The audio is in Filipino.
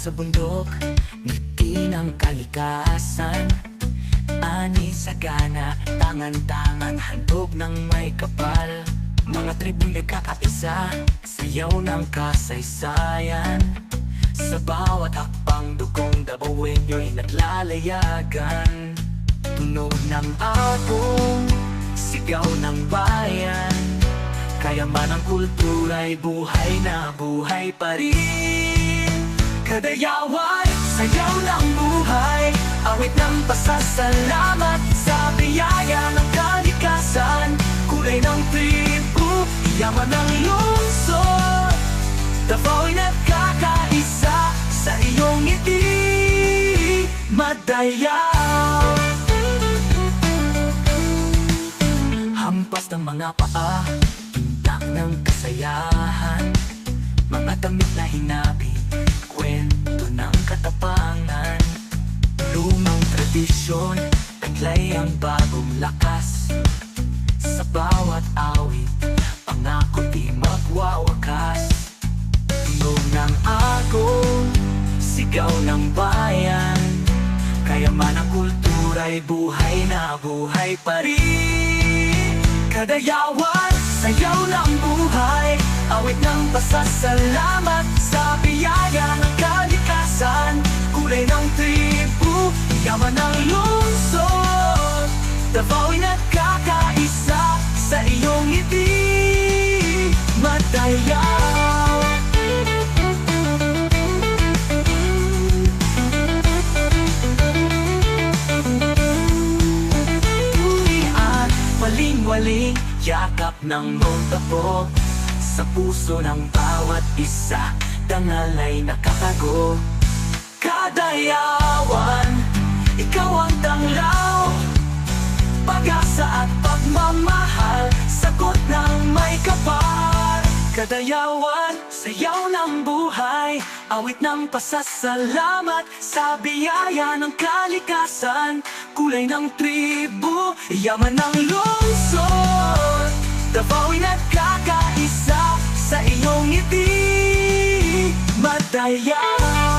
sa bundok, ngiti ng kalikasan. Ani sagana, tangan-tangan, handog ng may kapal. Mga tribong nagkakaisa, sayaw ng kasaysayan. Sa bawat hakbang dugong Dabawenyo'y naglalayagan. Tunog ng agong, sigaw ng bayan. Kayaman ng kultura'y buhay na buhay pa rin. Kadayawan, sayaw ng buhay, awit ng pasasalamat sa biyaya ng kalikasan. Kulay ng tribu, yaman ng lungsod, Dabao'y nagkakaisa sa iyong ngiti, Madayaw. Hampas ng mga paa, tindak ng kasayahan, mga damit na hinabi, kwento ng katapangan. Lumang tradisyon, taglay ang bagong lakas. Sa bawat awit, pangako di magwawakas. Tunog ng agong, sigaw ng bayan. Kayaman ang kultura'y buhay na buhay pa rin. Kadayawan, sayaw ng buhay, awit ng pasasalamat sa biyaya ng kalikasan. Kulay ng tribu, yaman ng lungsod, Dabao'y nagkakaisa sa iyong ngiti, Madayaw. Tuwian, waling-waling, yakap ng montapok. Sa puso ng bawat isa, dangal ay nakatago. Kadayawan, ikaw ang tanglaw, pag-asa at pagmamahal, sagot ng may kapal. Kadayawan, sayaw ng buhay, awit ng pasasalamat sa biyaya ng kalikasan. Kulay ng tribu, yaman ng lungsod, Dabao'y nagkakaisa sa iyong ngiti, Madayaw.